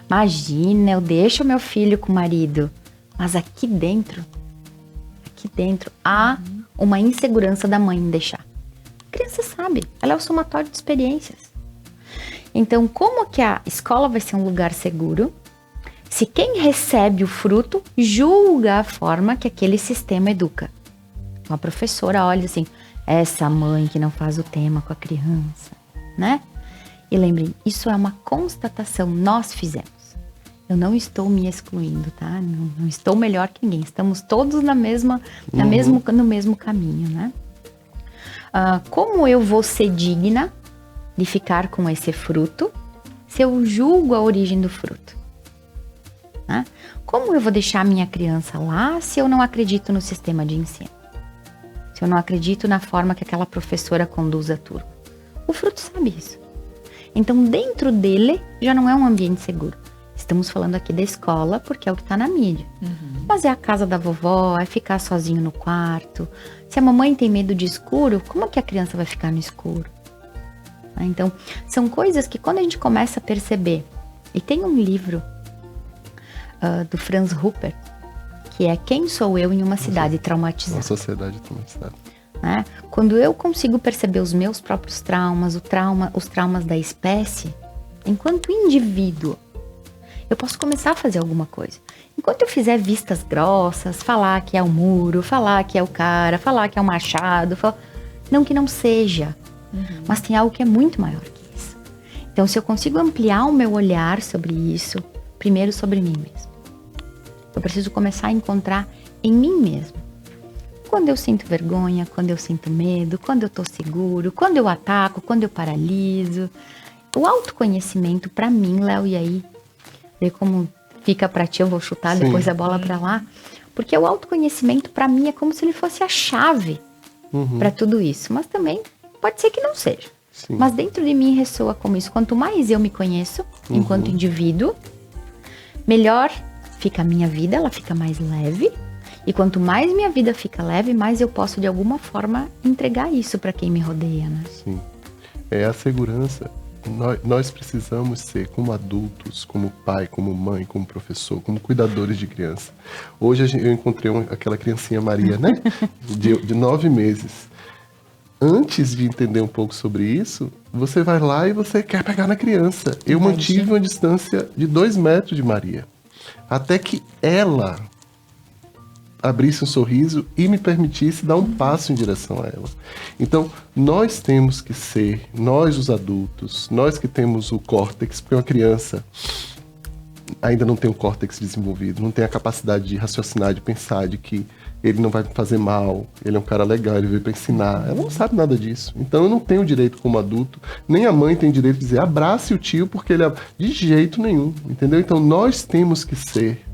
Imagina, eu deixo meu filho com o marido, mas aqui dentro há uma insegurança da mãe em deixar. A criança sabe, ela é o somatório de experiências. Então, como que a escola vai ser um lugar seguro se quem recebe o fruto julga a forma que aquele sistema educa? Uma professora olha assim, essa mãe que não faz o tema com a criança, né? E lembrem, isso é uma constatação, nós fizemos. Eu não estou me excluindo, tá? Não estou melhor que ninguém. Estamos todos no mesmo caminho, né? Como eu vou ser digna de ficar com esse fruto se eu julgo a origem do fruto? Né? Como eu vou deixar minha criança lá se eu não acredito no sistema de ensino? Se eu não acredito na forma que aquela professora conduz a turma? O fruto sabe isso. Então, dentro dele, já não é um ambiente seguro. Estamos falando aqui da escola, porque é o que está na mídia. Mas é a casa da vovó, é ficar sozinho no quarto. Se a mamãe tem medo de escuro, como que a criança vai ficar no escuro? Então, são coisas que quando a gente começa a perceber... E tem um livro do Franz Rupert, que é Quem Sou Eu em uma Cidade Traumatizada. Uma sociedade traumatizada. Né? Quando eu consigo perceber os meus próprios traumas, os traumas da espécie, enquanto indivíduo, eu posso começar a fazer alguma coisa. Enquanto eu fizer vistas grossas, falar que é o muro, falar que é o cara, falar que é o machado, não que não seja, mas tem algo que é muito maior que isso. Então, se eu consigo ampliar o meu olhar sobre isso, primeiro sobre mim mesmo. Eu preciso começar a encontrar em mim mesmo. Quando eu sinto vergonha, quando eu sinto medo, quando eu tô seguro, quando eu ataco, quando eu paraliso. O autoconhecimento pra mim, Léo, e aí, ver como fica pra ti, eu vou chutar depois a bola pra lá. Porque o autoconhecimento pra mim é como se ele fosse a chave pra tudo isso. Mas também pode ser que não seja. Sim. Mas dentro de mim ressoa como isso. Quanto mais eu me conheço, enquanto indivíduo, melhor fica a minha vida, ela fica mais leve. E quanto mais minha vida fica leve, mais eu posso, de alguma forma, entregar isso para quem me rodeia, né? Sim. É a segurança. Nós precisamos ser, como adultos, como pai, como mãe, como professor, como cuidadores de criança. Hoje eu encontrei aquela criancinha Maria, né? de 9 meses. Antes de entender um pouco sobre isso, você vai lá e você quer pegar na criança. Eu mantive uma distância de 2 metros de Maria. Até que ela abrisse um sorriso e me permitisse dar um passo em direção a ela. Então, nós temos que ser, nós os adultos, nós que temos o córtex, porque uma criança ainda não tem o córtex desenvolvido, não tem a capacidade de raciocinar, de pensar, de que ele não vai fazer mal, ele é um cara legal, ele veio para ensinar. Ela não sabe nada disso. Então eu não tenho direito como adulto, nem a mãe tem direito de dizer abrace o tio porque ele é... De jeito nenhum, entendeu? Então nós temos que ser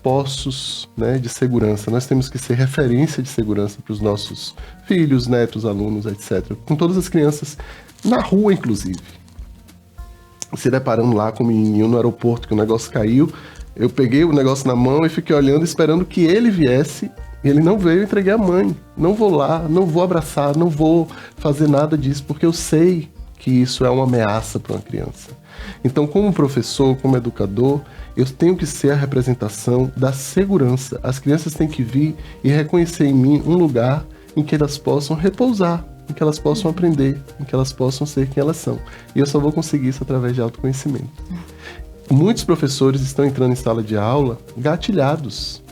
postos, né, de segurança, nós temos que ser referência de segurança para os nossos filhos, netos, alunos, etc. Com todas as crianças, na rua inclusive. Se deparando lá com o menininho no aeroporto que o negócio caiu, eu peguei o negócio na mão e fiquei olhando, esperando que ele viesse. Ele não veio, eu entreguei a mãe. Não vou lá, não vou abraçar, não vou fazer nada disso, porque eu sei que isso é uma ameaça para uma criança. Então, como professor, como educador, eu tenho que ser a representação da segurança. As crianças têm que vir e reconhecer em mim um lugar em que elas possam repousar, em que elas possam aprender, em que elas possam ser quem elas são. E eu só vou conseguir isso através de autoconhecimento. Muitos professores estão entrando em sala de aula gatilhados.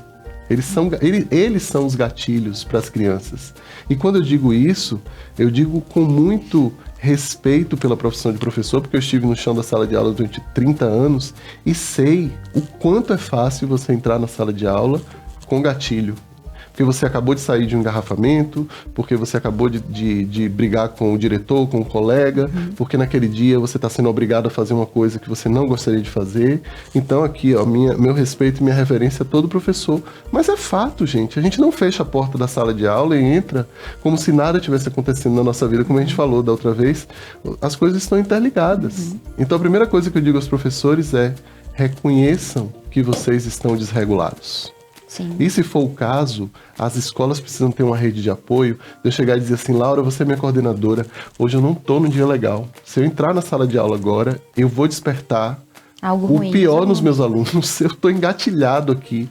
Eles são os gatilhos para as crianças. E quando eu digo isso, eu digo com muito respeito pela profissão de professor, porque eu estive no chão da sala de aula durante 30 anos e sei o quanto é fácil você entrar na sala de aula com gatilho. Porque você acabou de sair de um engarrafamento, porque você acabou de brigar com o diretor, com o colega, porque naquele dia você está sendo obrigado a fazer uma coisa que você não gostaria de fazer. Então aqui, ó, meu respeito e minha reverência a todo professor. Mas é fato, gente, a gente não fecha a porta da sala de aula e entra como se nada tivesse acontecendo na nossa vida, como a gente falou da outra vez. As coisas estão interligadas. Então a primeira coisa que eu digo aos professores é: reconheçam que vocês estão desregulados. Sim. E se for o caso, as escolas precisam ter uma rede de apoio, de eu chegar e dizer assim: Laura, você é minha coordenadora, hoje eu não tô no dia legal. Se eu entrar na sala de aula agora, eu vou despertar Algo o ruim, pior nos meus alunos. Eu tô engatilhado aqui.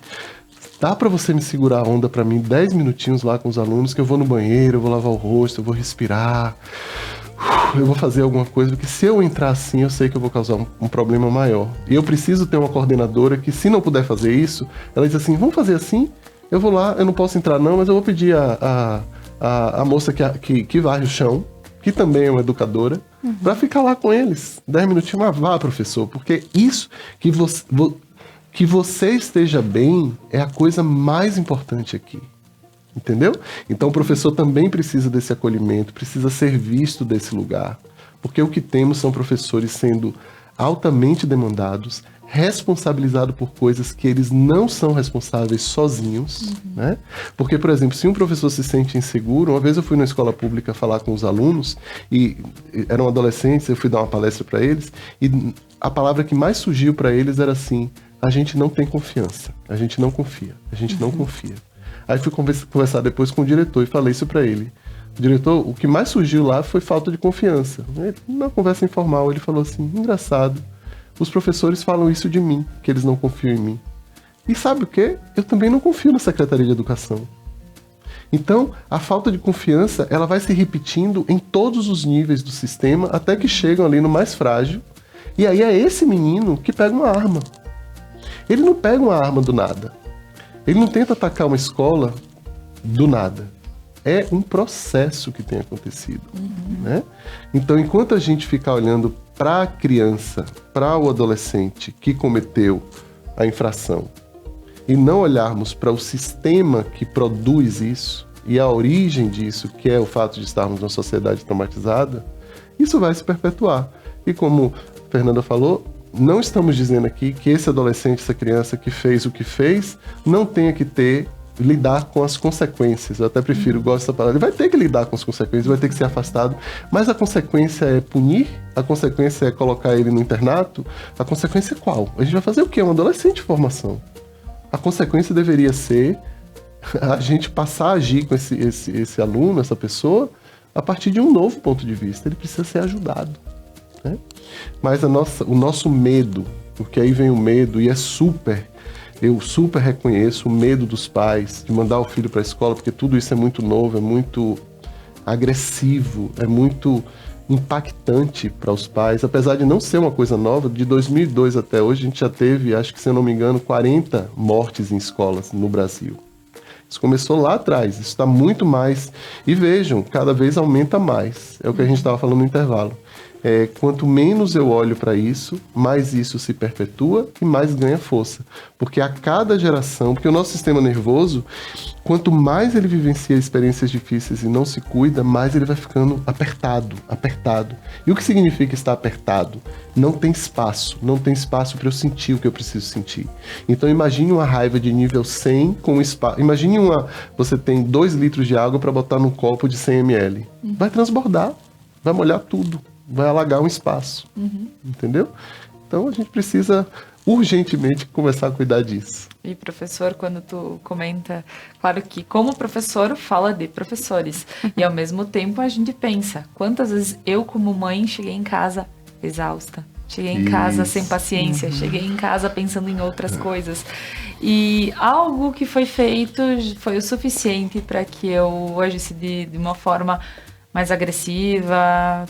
Dá pra você me segurar a onda pra mim 10 minutinhos lá com os alunos, que eu vou no banheiro, eu vou lavar o rosto, eu vou respirar, eu vou fazer alguma coisa, porque se eu entrar assim, eu sei que eu vou causar um problema maior. E eu preciso ter uma coordenadora que, se não puder fazer isso, ela diz assim: vamos fazer assim? Eu vou lá, eu não posso entrar não, mas eu vou pedir a moça que varre o chão, que também é uma educadora, pra ficar lá com eles. 10 minutinhos, mas vá, professor, porque isso, que você esteja bem, é a coisa mais importante aqui. Entendeu? Então o professor também precisa desse acolhimento, precisa ser visto desse lugar. Porque o que temos são professores sendo altamente demandados, responsabilizados por coisas que eles não são responsáveis sozinhos, né? Porque, por exemplo, se um professor se sente inseguro, uma vez eu fui na escola pública falar com os alunos, e eram adolescentes, eu fui dar uma palestra para eles, e a palavra que mais surgiu para eles era assim: a gente não tem confiança, a gente não confia, a gente não confia. Aí fui conversar depois com o diretor e falei isso pra ele. Diretor, o que mais surgiu lá foi falta de confiança. Na conversa informal, ele falou assim: engraçado, os professores falam isso de mim, que eles não confiam em mim. E sabe o quê? Eu também não confio na Secretaria de Educação. Então, a falta de confiança, ela vai se repetindo em todos os níveis do sistema, até que chegam ali no mais frágil. E aí é esse menino que pega uma arma. Ele não pega uma arma do nada. Ele não tenta atacar uma escola do nada. É um processo que tem acontecido. Né? Então, enquanto a gente ficar olhando para a criança, para o adolescente que cometeu a infração, e não olharmos para o sistema que produz isso, e a origem disso, que é o fato de estarmos numa sociedade traumatizada, isso vai se perpetuar. E como a Fernanda falou, não estamos dizendo aqui que esse adolescente, essa criança que fez o que fez, não tenha que lidar com as consequências. Eu até prefiro, gosto dessa palavra. Ele vai ter que lidar com as consequências, vai ter que ser afastado. Mas a consequência é punir? A consequência é colocar ele no internato? A consequência é qual? A gente vai fazer o quê? Um adolescente em formação. A consequência deveria ser a gente passar a agir com esse aluno, essa pessoa, a partir de um novo ponto de vista. Ele precisa ser ajudado. Né? Mas o nosso medo, porque aí vem o medo e eu super reconheço o medo dos pais de mandar o filho para a escola, porque tudo isso é muito novo, é muito agressivo, é muito impactante para os pais, apesar de não ser uma coisa nova. De 2002 até hoje a gente já teve, acho que se eu não me engano, 40 mortes em escolas no Brasil. Isso começou lá atrás, isso está muito mais, e vejam, cada vez aumenta mais, é o que a gente estava falando no intervalo. Quanto menos eu olho para isso, mais isso se perpetua e mais ganha força. Porque a cada geração, porque o nosso sistema nervoso, quanto mais ele vivencia experiências difíceis e não se cuida, mais ele vai ficando apertado. E o que significa estar apertado? Não tem espaço para eu sentir o que eu preciso sentir. Então imagine uma raiva de nível 100 com espaço. Imagine você tem 2 litros de água para botar num copo de 100 ml. Vai transbordar, vai molhar tudo. Vai alagar um espaço, entendeu? Então a gente precisa urgentemente começar a cuidar disso. E professor, quando tu comenta, claro que como professor fala de professores, e ao mesmo tempo a gente pensa, quantas vezes eu como mãe cheguei em casa exausta, cheguei em casa sem paciência, cheguei em casa pensando em outras coisas, e algo que foi feito foi o suficiente para que eu agisse de uma forma mais agressiva,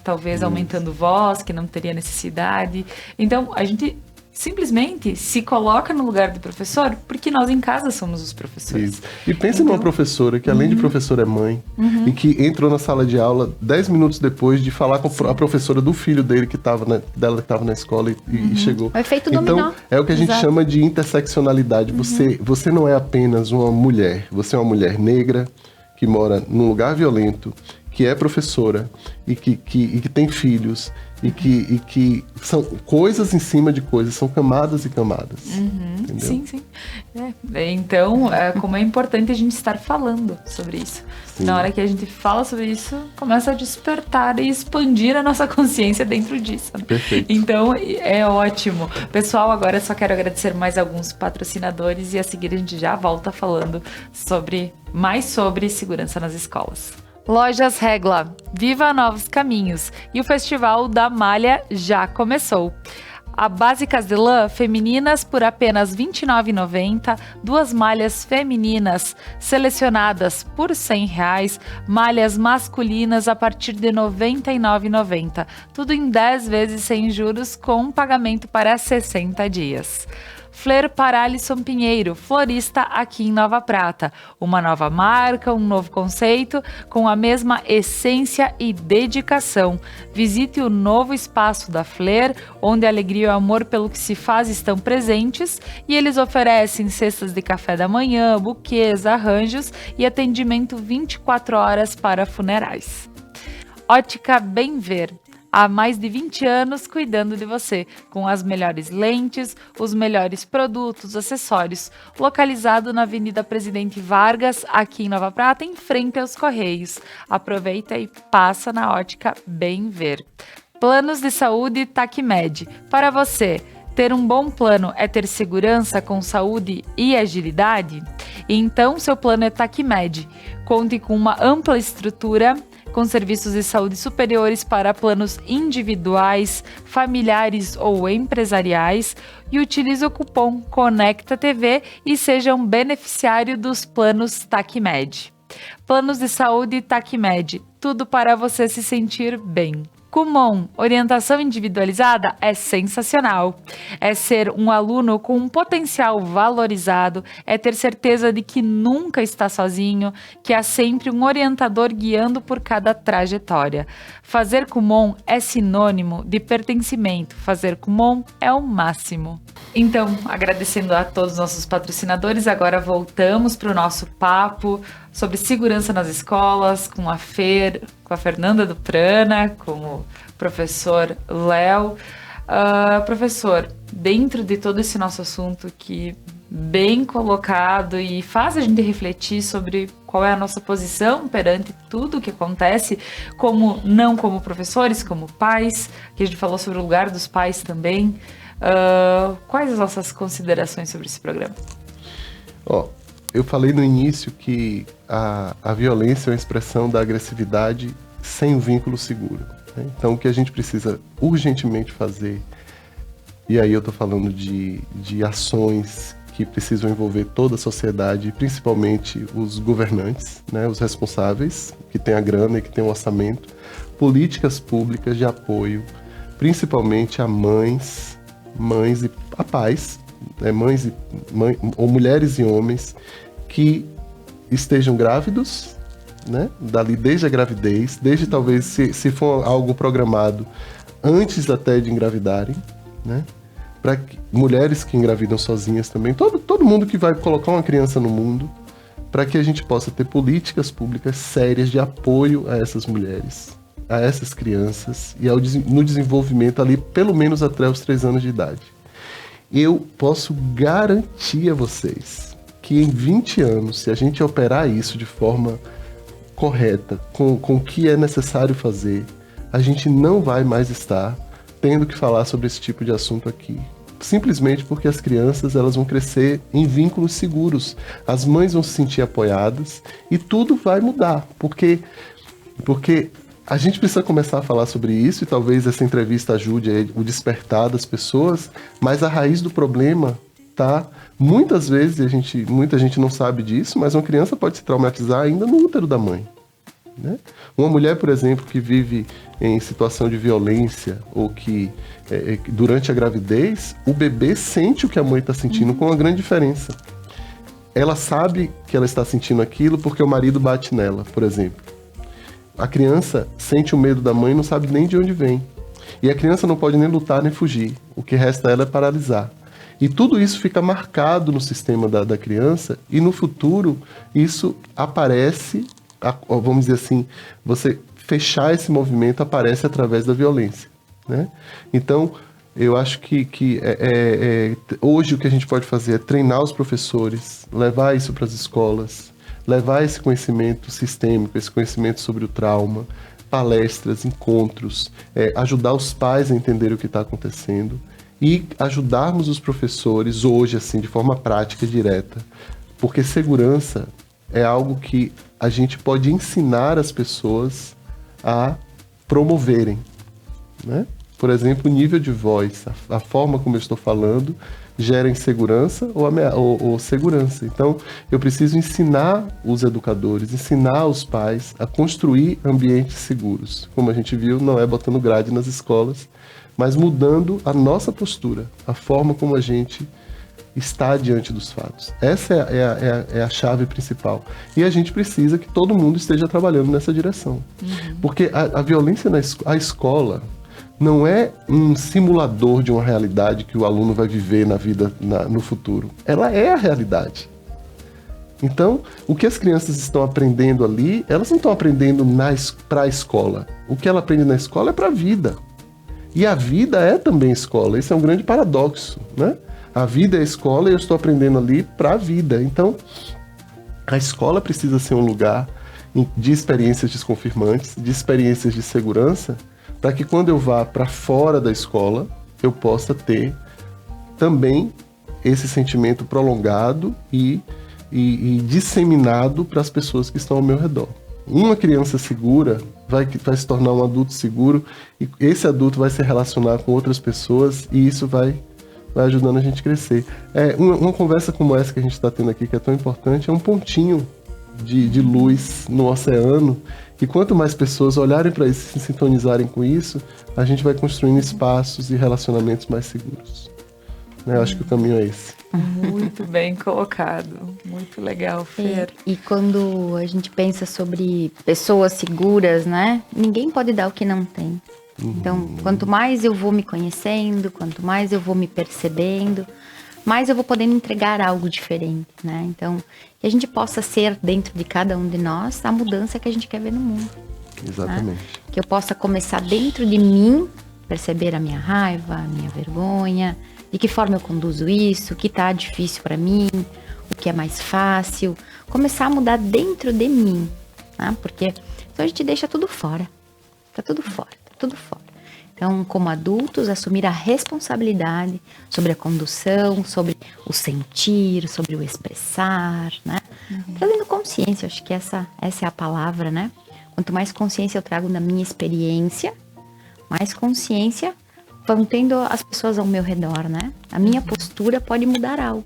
talvez aumentando voz, que não teria necessidade. Então, a gente simplesmente se coloca no lugar do professor, porque nós em casa somos os professores. Isso. E pense numa professora que, além de professora, é mãe, e que entrou na sala de aula 10 minutos depois de falar com a professora do filho dele que estava na escola e chegou. O efeito dominó. Então, é o que a gente chama de interseccionalidade. Você não é apenas uma mulher, você é uma mulher negra que mora num lugar violento, que é professora e que tem filhos, e que são coisas em cima de coisas, são camadas e camadas. Entendeu? Sim, sim. Então, como é importante a gente estar falando sobre isso. Sim. Na hora que a gente fala sobre isso, começa a despertar e expandir a nossa consciência dentro disso. Perfeito. Então, é ótimo. Pessoal, agora eu só quero agradecer mais alguns patrocinadores e a seguir a gente já volta falando mais sobre segurança nas escolas. Lojas Regla, viva novos caminhos, e o Festival da Malha já começou. A Básicas de Lã femininas por apenas R$ 29,90, 2 malhas femininas selecionadas por R$ 100, malhas masculinas a partir de R$ 99,90, tudo em 10 vezes sem juros com pagamento para 60 dias. Fleur para Alisson Pinheiro, florista aqui em Nova Prata. Uma nova marca, um novo conceito, com a mesma essência e dedicação. Visite o novo espaço da Fleur, onde a alegria e o amor pelo que se faz estão presentes, e eles oferecem cestas de café da manhã, buquês, arranjos e atendimento 24 horas para funerais. Ótica Bem Ver. Há mais de 20 anos cuidando de você, com as melhores lentes, os melhores produtos, acessórios. Localizado na Avenida Presidente Vargas, aqui em Nova Prata, em frente aos Correios. Aproveita e passa na Ótica Bem Ver. Planos de saúde TACMED. Para você, ter um bom plano é ter segurança com saúde e agilidade? Então, seu plano é TACMED. Conte com uma ampla estrutura com serviços de saúde superiores para planos individuais, familiares ou empresariais, e utilize o cupom Conecta TV e seja um beneficiário dos planos TACMED. Planos de saúde TACMED, tudo para você se sentir bem. Kumon, orientação individualizada é sensacional. É ser um aluno com um potencial valorizado, é ter certeza de que nunca está sozinho, que há sempre um orientador guiando por cada trajetória. Fazer Kumon é sinônimo de pertencimento. Fazer Kumon é o máximo. Então, agradecendo a todos os nossos patrocinadores, agora voltamos para o nosso papo sobre segurança nas escolas, com a Fernanda Duprana, com o professor Léo. Professor, dentro de todo esse nosso assunto que bem colocado e faz a gente refletir sobre qual é a nossa posição perante tudo o que acontece, não como professores, como pais, que a gente falou sobre o lugar dos pais também. Quais as nossas considerações sobre esse programa? Eu falei no início que a violência é uma expressão da agressividade sem um vínculo seguro, né? Então, o que a gente precisa urgentemente fazer, e aí eu estou falando de ações que precisam envolver toda a sociedade, principalmente os governantes, né, os responsáveis, que têm a grana e que têm o orçamento, políticas públicas de apoio, principalmente a mães e a pais, né, ou mulheres e homens que estejam grávidos, né, dali desde a gravidez, desde talvez se for algo programado antes até de engravidarem, né, para mulheres que engravidam sozinhas também, todo mundo que vai colocar uma criança no mundo, para que a gente possa ter políticas públicas sérias de apoio a essas mulheres, a essas crianças e no desenvolvimento ali, pelo menos até os 3 anos de idade. Eu posso garantir a vocês que em 20 anos, se a gente operar isso de forma correta, com o que é necessário fazer, a gente não vai mais estar tendo que falar sobre esse tipo de assunto aqui. Simplesmente porque as crianças elas vão crescer em vínculos seguros, as mães vão se sentir apoiadas e tudo vai mudar, porque a gente precisa começar a falar sobre isso e talvez essa entrevista ajude o despertar das pessoas, mas a raiz do problema tá, muitas vezes, muita gente não sabe disso, mas uma criança pode se traumatizar ainda no útero da mãe, né? Uma mulher, por exemplo, que vive em situação de violência ou que durante a gravidez, o bebê sente o que a mãe está sentindo com uma grande diferença. Ela sabe que ela está sentindo aquilo porque o marido bate nela, por exemplo. A criança sente o medo da mãe e não sabe nem de onde vem. E a criança não pode nem lutar nem fugir. O que resta a ela é paralisar. E tudo isso fica marcado no sistema da criança e no futuro isso aparece, vamos dizer assim, você fechar esse movimento aparece através da violência, né? Então, eu acho que hoje o que a gente pode fazer é treinar os professores, levar isso para as escolas, levar esse conhecimento sistêmico, esse conhecimento sobre o trauma, palestras, encontros, ajudar os pais a entender o que está acontecendo e ajudarmos os professores hoje, assim, de forma prática e direta, porque segurança é algo que a gente pode ensinar as pessoas a promoverem, né? Por exemplo, o nível de voz, a forma como eu estou falando, gera insegurança ou segurança. Então, eu preciso ensinar os educadores, ensinar os pais a construir ambientes seguros. Como a gente viu, não é botando grade nas escolas, mas mudando a nossa postura, a forma como a gente está diante dos fatos. Essa é a chave principal. E a gente precisa que todo mundo esteja trabalhando nessa direção. Porque a violência a escola não é um simulador de uma realidade que o aluno vai viver na vida, no futuro. Ela é a realidade. Então, o que as crianças estão aprendendo ali, elas não estão aprendendo para a escola. O que ela aprende na escola é para a vida. E a vida é também escola. Esse é um grande paradoxo, né? A vida é escola e eu estou aprendendo ali para a vida. Então, a escola precisa ser um lugar de experiências desconfirmantes, de experiências de segurança, para que quando eu vá para fora da escola, eu possa ter também esse sentimento prolongado e disseminado para as pessoas que estão ao meu redor. Uma criança segura vai se tornar um adulto seguro e esse adulto vai se relacionar com outras pessoas e isso vai ajudando a gente a crescer. Uma conversa como essa que a gente está tendo aqui, que é tão importante, é um pontinho de luz no oceano. E quanto mais pessoas olharem para isso e se sintonizarem com isso, a gente vai construindo espaços e relacionamentos mais seguros. Né? Eu acho que o caminho é esse. Muito bem colocado. Muito legal, Fer. E quando a gente pensa sobre pessoas seguras, né? Ninguém pode dar o que não tem. Então, quanto mais eu vou me conhecendo, quanto mais eu vou me percebendo, mais eu vou podendo entregar algo diferente, né? Então, que a gente possa ser, dentro de cada um de nós, a mudança que a gente quer ver no mundo. Exatamente. Né? Que eu possa começar dentro de mim, perceber a minha raiva, a minha vergonha, de que forma eu conduzo isso, o que tá difícil para mim, o que é mais fácil. Começar a mudar dentro de mim, né? Porque então a gente deixa tudo fora. Tá tudo fora. Então, como adultos, assumir a responsabilidade sobre a condução, sobre o sentir, sobre o expressar, né? Trazendo consciência, acho que essa é a palavra, né? Quanto mais consciência eu trago da minha experiência, mais consciência vão tendo as pessoas ao meu redor, né? A minha postura pode mudar algo,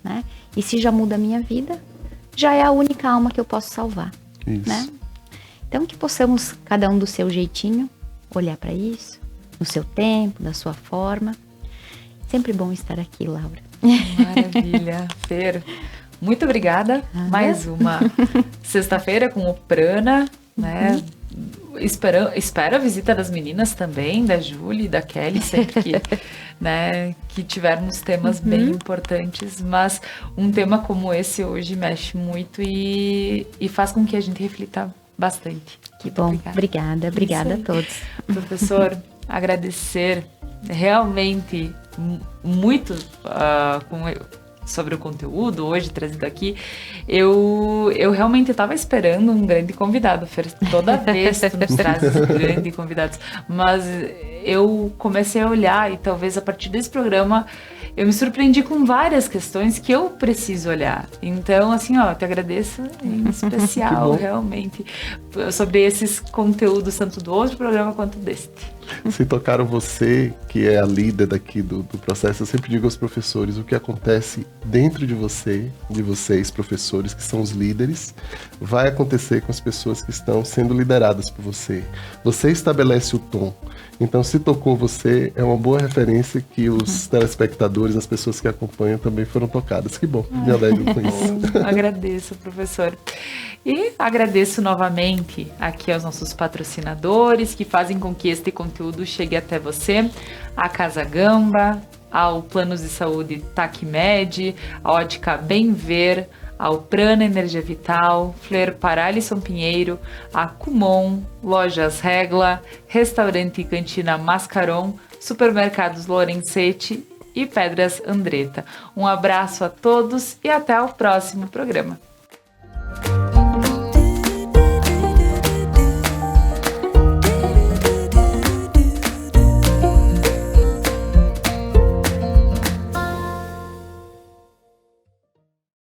né? E se já muda a minha vida, já é a única alma que eu posso salvar, Isso. né? Então, que possamos, cada um do seu jeitinho, olhar para isso, no seu tempo, da sua forma. Sempre bom estar aqui, Laura. Maravilha, Fer. Muito obrigada. Mais uma sexta-feira com o Prana, né? Espero a visita das meninas também, da Júlia e da Kelly, sempre que tivermos temas bem importantes, mas um tema como esse hoje mexe muito e faz com que a gente reflita bastante. Que bom, obrigada a todos. Professor, agradecer realmente muito sobre o conteúdo hoje trazido aqui. Eu realmente estava esperando um grande convidado, Fer. Toda vez tu nos trazes grandes convidados, mas eu comecei a olhar e talvez a partir desse programa eu me surpreendi com várias questões que eu preciso olhar. Então, assim, eu te agradeço em especial, realmente, sobre esses conteúdos, tanto do outro programa quanto deste. Se tocaram você, que é a líder daqui do processo, eu sempre digo aos professores, o que acontece dentro de você, de vocês, professores, que são os líderes, vai acontecer com as pessoas que estão sendo lideradas por você. Você estabelece o tom. Então, se tocou você, é uma boa referência que os telespectadores, as pessoas que acompanham, também foram tocadas. Que bom, me alegro com isso. Agradeço, professor. E agradeço novamente aqui aos nossos patrocinadores que fazem com que este conteúdo chegue até você, a Casa Gamba, ao Planos de Saúde TACMED, a Ótica Bem Ver, ao Prana Energia Vital, Fler para Alisson Pinheiro, a Kumon, Lojas Regla, Restaurante e Cantina Mascaron, Supermercados Lorenzetti e Pedras Andretta. Um abraço a todos e até o próximo programa.